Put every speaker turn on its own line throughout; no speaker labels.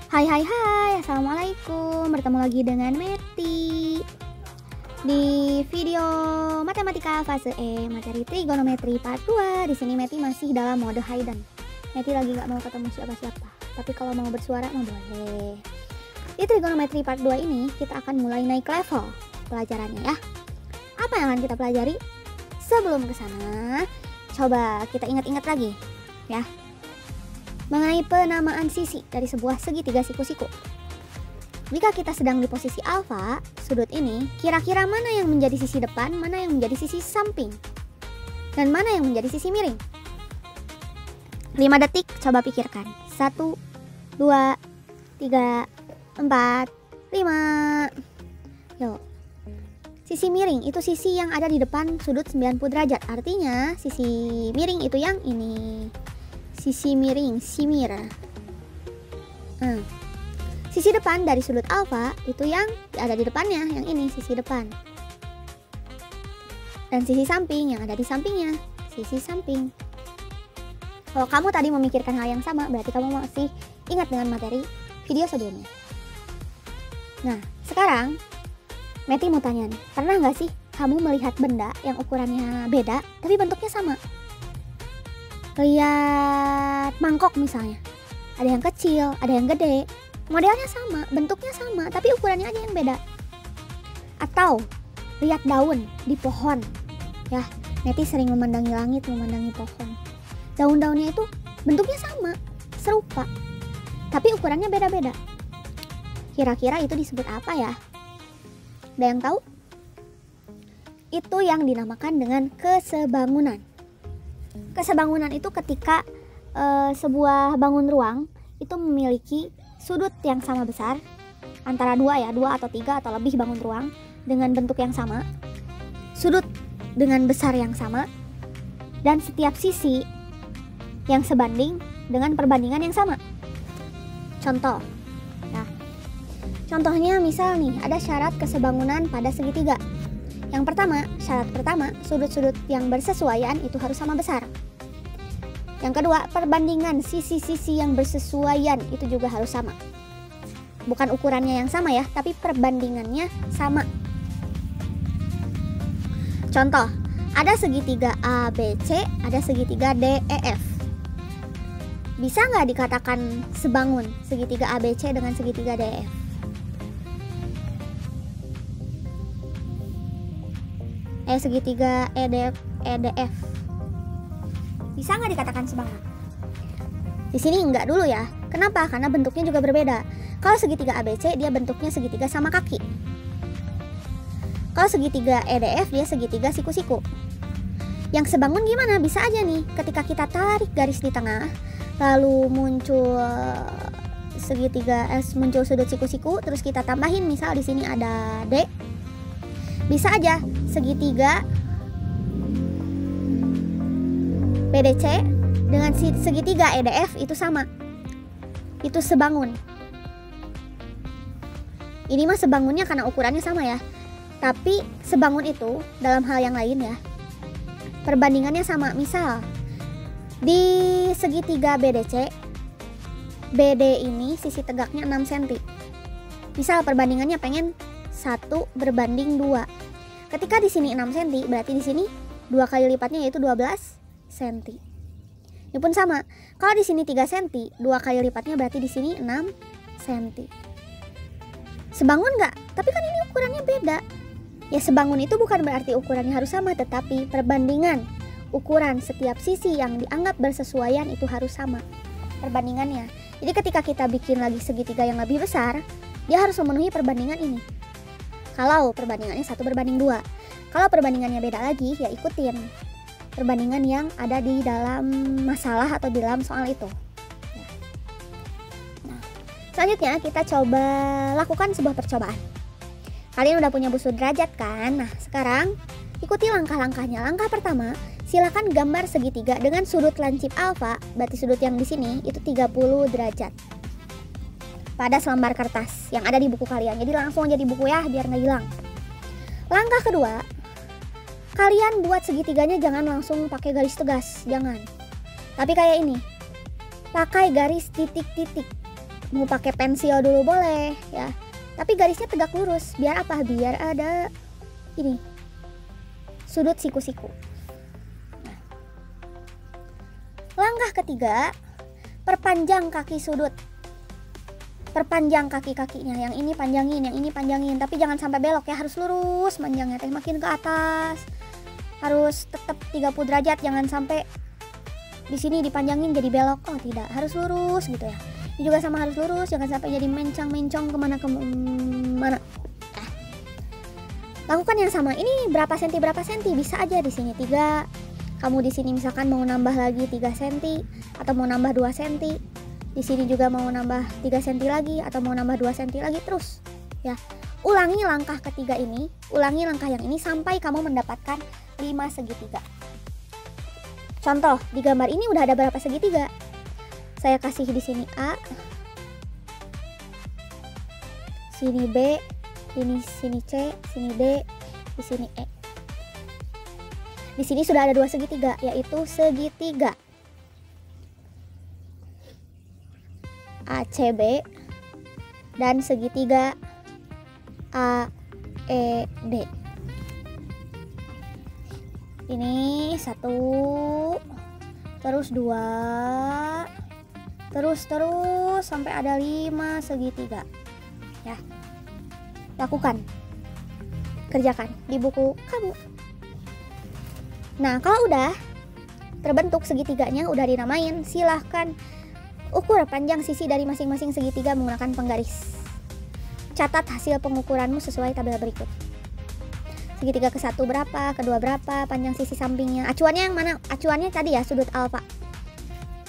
Hai, Assalamualaikum. Bertemu lagi dengan Meti di video matematika fase E materi trigonometri part 2. Di sini Meti masih dalam mode hidden. Meti lagi gak mau ketemu siapa-siapa, tapi kalau mau bersuara mau boleh. Di trigonometri part 2 ini kita akan mulai naik level pelajarannya ya. Apa yang akan kita pelajari? Sebelum ke sana, coba kita ingat-ingat lagi ya, mengenai penamaan sisi dari sebuah segitiga siku-siku. Jika kita sedang di posisi alfa, sudut ini kira-kira mana yang menjadi sisi depan, mana yang menjadi sisi samping, dan mana yang menjadi sisi miring? 5 detik, coba pikirkan. 1, 2, 3, 4, 5. Yuk. Sisi miring itu sisi yang ada di depan sudut 90 derajat. Artinya sisi miring itu yang ini. Sisi miring, simir. Sisi depan dari sudut alfa itu yang ada di depannya, yang ini sisi depan. Dan sisi samping yang ada di sampingnya, sisi samping. Kalau kamu tadi memikirkan hal yang sama, berarti kamu masih ingat dengan materi video sebelumnya. Nah, sekarang Meti mau tanya nih, pernah nggak sih kamu melihat benda yang ukurannya beda tapi bentuknya sama? Lihat mangkok misalnya, ada yang kecil, ada yang gede, modelnya sama, bentuknya sama, tapi ukurannya aja yang beda. Atau lihat daun di pohon ya, Meti sering memandangi langit, memandangi pohon. Daun-daunnya itu bentuknya sama, serupa, tapi ukurannya beda-beda. Kira-kira itu disebut apa ya? Ada yang tahu? Itu yang dinamakan dengan kesebangunan. Kesebangunan itu ketika sebuah bangun ruang itu memiliki sudut yang sama besar, antara dua atau tiga atau lebih bangun ruang dengan bentuk yang sama, sudut dengan besar yang sama, dan setiap sisi yang sebanding dengan perbandingan yang sama. Contoh, nah, contohnya misal nih, ada syarat kesebangunan pada segitiga. Yang pertama, syarat pertama, sudut-sudut yang bersesuaian itu harus sama besar. Yang kedua, perbandingan sisi-sisi yang bersesuaian itu juga harus sama. Bukan ukurannya yang sama ya, tapi perbandingannya sama. Contoh, ada segitiga ABC, ada segitiga DEF. Bisa nggak dikatakan sebangun segitiga ABC dengan segitiga DEF? Segitiga EDF bisa nggak dikatakan sebangun? Di sini enggak dulu ya. Kenapa? Karena bentuknya juga berbeda. Kalau segitiga ABC dia bentuknya segitiga sama kaki. Kalau segitiga EDF dia segitiga siku-siku. Yang sebangun gimana? Bisa aja nih, ketika kita tarik garis di tengah, lalu muncul muncul sudut siku-siku, terus kita tambahin misal di sini ada D. Bisa aja segitiga BDC dengan segitiga EDF itu sama. Itu sebangun. Ini mah sebangunnya karena ukurannya sama ya. Tapi sebangun itu dalam hal yang lain ya, perbandingannya sama. Misal di segitiga BDC, BD ini sisi tegaknya 6 cm. Misal perbandingannya pengen 1 berbanding 2. Ketika di sini 6 cm, berarti di sini 2 kali lipatnya yaitu 12 cm. Ini pun sama. Kalau di sini 3 cm, 2 kali lipatnya berarti di sini 6 cm. Sebangun nggak? Tapi kan ini ukurannya beda. Ya, sebangun itu bukan berarti ukurannya harus sama, tetapi perbandingan ukuran setiap sisi yang dianggap bersesuaian itu harus sama perbandingannya. Jadi ketika kita bikin lagi segitiga yang lebih besar, dia harus memenuhi perbandingan ini. Kalau perbandingannya 1 berbanding 2. Kalau perbandingannya beda lagi, ya ikutin perbandingan yang ada di dalam masalah atau di dalam soal itu. Nah, selanjutnya kita coba lakukan sebuah percobaan. Kalian udah punya busur derajat kan? Nah, sekarang ikuti langkah-langkahnya. Langkah pertama, silakan gambar segitiga dengan sudut lancip alfa, berarti sudut yang di sini itu 30 derajat. Pada selembar kertas yang ada di buku kalian. Jadi langsung aja di buku ya, biar nggak hilang. Langkah kedua, kalian buat segitiganya jangan langsung pakai garis tegas, jangan. Tapi kayak ini, pakai garis titik-titik. Mau pakai pensil dulu boleh ya. Tapi garisnya tegak lurus. Biar apa? Biar ada ini sudut siku-siku. Nah. Langkah ketiga, perpanjang kaki sudut. Perpanjang kaki-kakinya. Yang ini panjangin, yang ini panjangin. Tapi jangan sampai belok ya, harus lurus panjangnya teh, makin ke atas. Harus tetap 30 derajat, jangan sampai di sini dipanjangin jadi belok. Oh tidak, harus lurus gitu ya. Ini juga sama, harus lurus, jangan sampai jadi mencong-mencong kemana. Lakukan yang sama. Ini berapa senti bisa aja di sini 3. Kamu di sini misalkan mau nambah lagi 3 senti atau mau nambah 2 senti. Di sini juga mau nambah 3 senti lagi atau mau nambah 2 senti lagi, terus ya. Ulangi langkah ketiga ini, ulangi langkah yang ini sampai kamu mendapatkan 5 segitiga. Contoh, di gambar ini udah ada berapa segitiga? Saya kasih di sini A, sini B, sini C, sini D, di sini E. Di sini sudah ada 2 segitiga, yaitu segitiga ACB dan segitiga AED. Ini 1, terus 2, terus sampai ada 5 segitiga ya. Lakukan, kerjakan di buku kamu. Nah, kalau udah terbentuk segitiganya, udah dinamain, silahkan ukur panjang sisi dari masing-masing segitiga menggunakan penggaris. Catat hasil pengukuranmu sesuai tabel berikut. Segitiga ke-1 berapa, kedua berapa, panjang sisi sampingnya. Acuannya yang mana? Acuannya tadi ya, sudut alfa.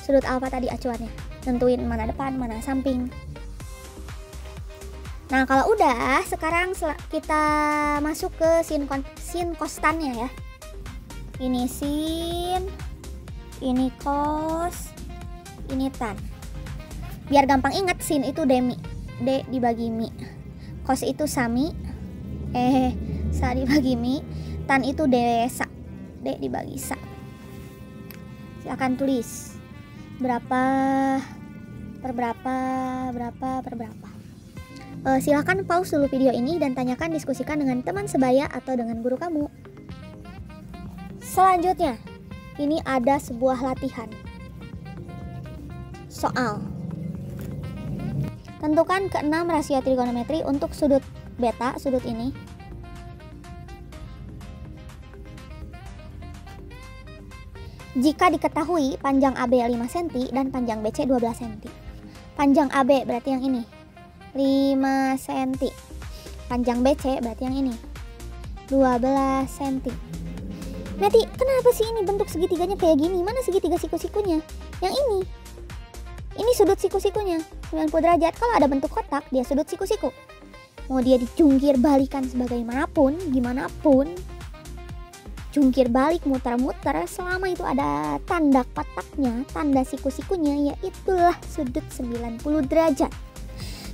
Sudut alfa tadi acuannya. Tentuin mana depan, mana samping. Nah, kalau udah, sekarang kita masuk ke sin kostannya ya. Ini sin, ini kos, ini tan. Biar gampang ingat, sin itu demi, D dibagi mi. Kos itu sami, sa dibagi mi. Tan itu desa, D dibagi sa. Silakan tulis berapa per berapa, berapa per berapa. Silakan pause dulu video ini dan tanyakan, diskusikan dengan teman sebaya atau dengan guru kamu. Selanjutnya, ini ada sebuah latihan soal. Tentukan ke-6 rasio trigonometri untuk sudut beta, sudut ini. Jika diketahui panjang AB 5 cm dan panjang BC 12 cm. Panjang AB berarti yang ini 5 cm. Panjang BC berarti yang ini 12 cm. Meti, kenapa sih ini bentuk segitiganya kayak gini? Mana segitiga siku-sikunya? Yang ini. Ini sudut siku-sikunya 90 derajat. Kalau ada bentuk kotak, dia sudut siku-siku. Mau dia dijungkir balikan sebagaimanapun, gimana pun, jungkir balik, muter-muter, selama itu ada tanda kotaknya, tanda siku-sikunya, ya itulah sudut 90 derajat.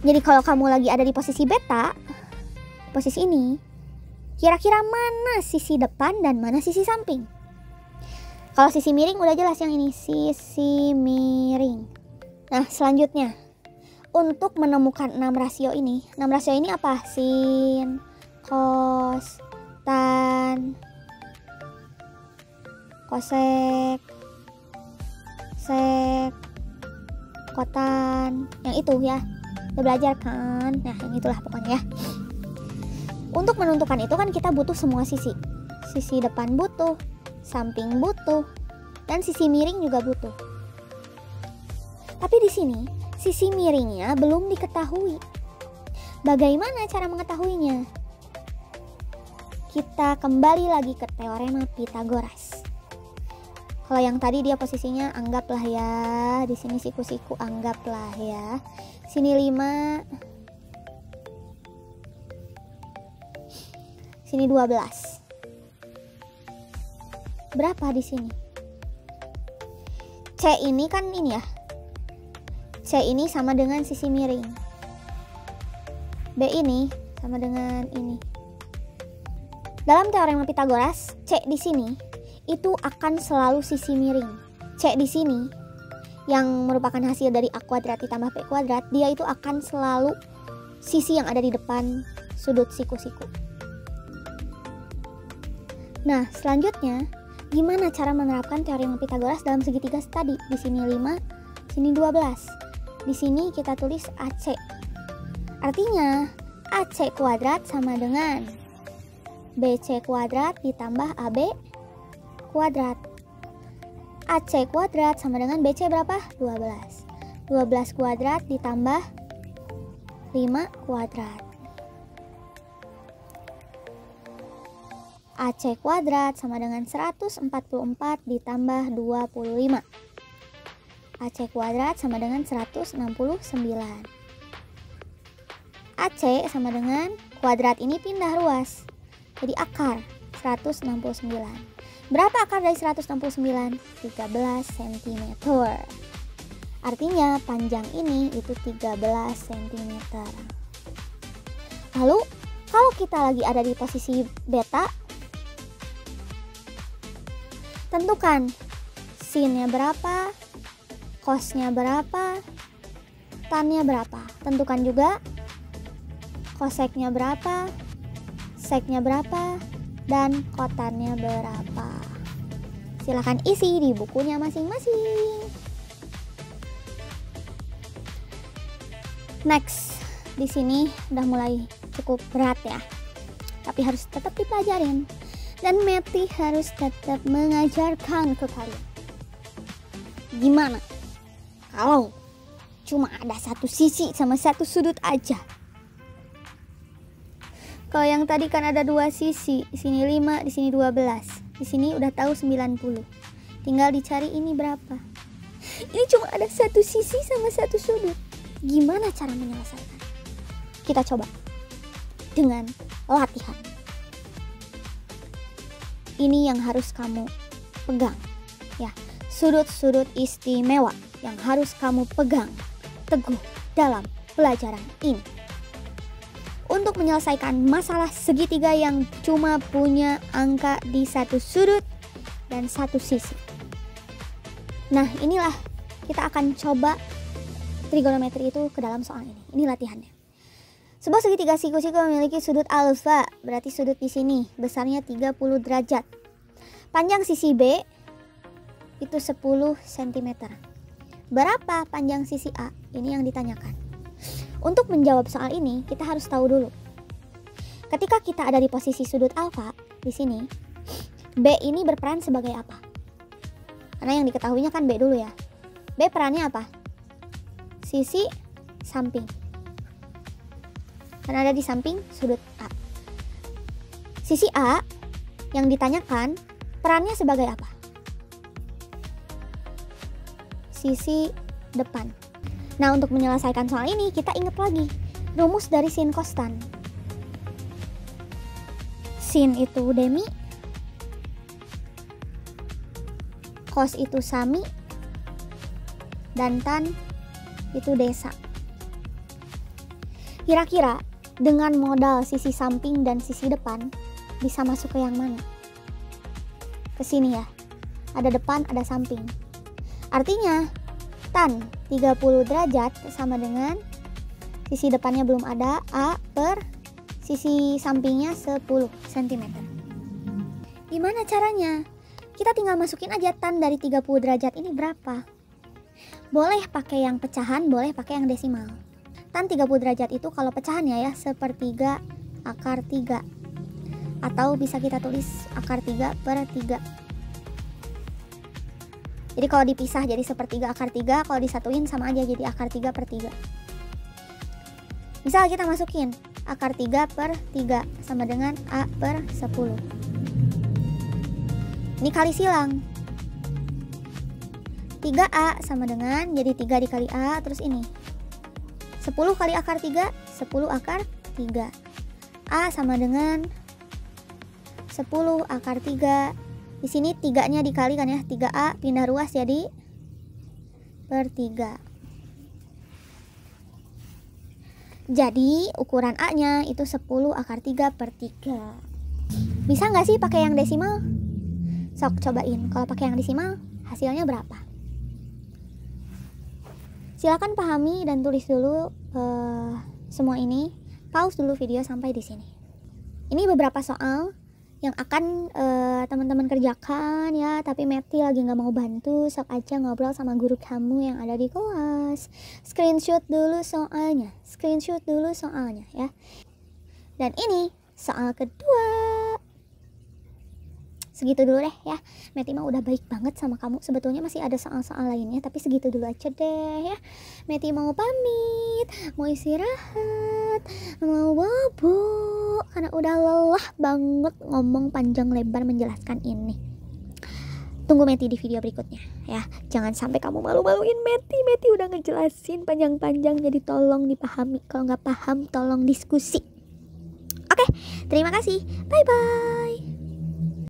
Jadi kalau kamu lagi ada di posisi beta, posisi ini, kira-kira mana sisi depan dan mana sisi samping? Kalau sisi miring udah jelas yang ini, sisi miring. Nah, selanjutnya untuk menemukan 6 rasio ini. 6 rasio ini apa? Sin, kos, tan, kosek, sek, kotan. Yang itu ya, udah belajar kan? Nah, yang itulah pokoknya ya. Untuk menentukan itu kan kita butuh semua sisi. Sisi depan butuh, samping butuh, dan sisi miring juga butuh. Tapi di sini sisi miringnya belum diketahui. Bagaimana cara mengetahuinya? Kita kembali lagi ke teorema Pythagoras. Kalau yang tadi dia posisinya anggaplah ya, di sini siku-siku anggaplah ya. Sini 5. Sini 12. Berapa di sini? C ini kan ini ya. C ini sama dengan sisi miring. B ini sama dengan ini. Dalam teorema Pythagoras, C di sini itu akan selalu sisi miring. C di sini yang merupakan hasil dari A kuadrat ditambah B kuadrat, dia itu akan selalu sisi yang ada di depan sudut siku-siku. Nah, selanjutnya gimana cara menerapkan teorema Pythagoras dalam segitiga tadi? Di sini 5, sini 12. Di sini kita tulis AC. Artinya AC kuadrat sama dengan BC kuadrat ditambah AB kuadrat. AC kuadrat sama dengan BC berapa? 12. 12 kuadrat ditambah 5 kuadrat. AC kuadrat sama dengan 144 ditambah 25. AC kuadrat sama dengan 169. AC sama dengan kuadrat ini pindah ruas, jadi akar 169. Berapa akar dari 169? 13 cm. Artinya panjang ini itu 13 cm. Lalu kalau kita lagi ada di posisi beta, tentukan sinnya berapa, cosnya berapa, tannya berapa. Tentukan juga koseknya berapa, seknya berapa, dan kotannya berapa. Silahkan isi di bukunya masing-masing. Next, di sini udah mulai cukup berat ya, tapi harus tetap dipelajarin. Dan Meti harus tetap mengajarkan ke kalian. Gimana kalau cuma ada satu sisi sama satu sudut aja? Kalau yang tadi kan ada dua sisi, di sini 5, di sini 12. Di sini udah tahu 90. Tinggal dicari ini berapa. Ini cuma ada satu sisi sama satu sudut. Gimana cara menyelesaikan? Kita coba dengan latihan. Ini yang harus kamu pegang ya. Sudut-sudut istimewa yang harus kamu pegang teguh dalam pelajaran ini. Untuk menyelesaikan masalah segitiga yang cuma punya angka di satu sudut dan satu sisi. Nah, inilah kita akan coba trigonometri itu ke dalam soal ini. Ini latihannya. Sebuah segitiga siku-siku memiliki sudut alfa, berarti sudut di sini besarnya 30 derajat. Panjang sisi B itu 10 cm. Berapa panjang sisi A? Ini yang ditanyakan. Untuk menjawab soal ini, kita harus tahu dulu. Ketika kita ada di posisi sudut alfa, di sini, B ini berperan sebagai apa? Karena yang diketahuinya kan B dulu ya. B perannya apa? Sisi samping. Karena ada di samping sudut A. Sisi A yang ditanyakan, perannya sebagai apa? Sisi depan. Nah, untuk menyelesaikan soal ini, kita ingat lagi rumus dari sin cos tan. Sin itu demi, cos itu sami, dan tan itu desa. Kira-kira dengan modal sisi samping dan sisi depan, bisa masuk ke yang mana? Ke sini ya. Ada depan, ada samping. Artinya tan 30 derajat sama dengan sisi depannya belum ada, A per sisi sampingnya 10 cm. Gimana caranya? Kita tinggal masukin aja tan dari 30 derajat ini berapa. Boleh pakai yang pecahan, boleh pakai yang desimal. Tan 30 derajat itu kalau pecahannya ya 1/3 akar 3. Atau bisa kita tulis akar 3 per 3. Jadi kalau dipisah jadi 1/3 akar 3, kalau disatuin sama aja jadi akar 3 per 3. Misal kita masukin akar 3 per 3 sama dengan A per 10. Ini kali silang. 3A sama dengan, jadi 3 dikali A, terus ini 10 kali akar 3, 10 akar 3. A sama dengan 10 akar 3. Di sini 3-nya dikali kan ya, 3A pindah ruas jadi per 3. Jadi ukuran A-nya itu 10 akar 3 per 3. Bisa nggak sih pakai yang desimal? Sok cobain, kalau pakai yang desimal hasilnya berapa? Silakan pahami dan tulis dulu semua ini. Pause dulu video sampai di sini. Ini beberapa soal yang akan teman-teman kerjakan ya, tapi Meti lagi nggak mau bantu. Sok aja ngobrol sama guru kamu yang ada di kelas. Screenshot dulu soalnya ya. Dan ini soal kedua. Segitu dulu deh ya. Meti mah udah baik banget sama kamu. Sebetulnya masih ada soal-soal lainnya, tapi segitu dulu aja deh ya. Meti mau pamit, mau istirahat, mau bobo karena udah lelah banget ngomong panjang lebar menjelaskan ini. Tunggu Meti di video berikutnya ya. Jangan sampai kamu malu-maluin Meti. Meti udah ngejelasin panjang-panjang, jadi tolong dipahami. Kalau nggak paham tolong diskusi. Oke, terima kasih. Bye-bye.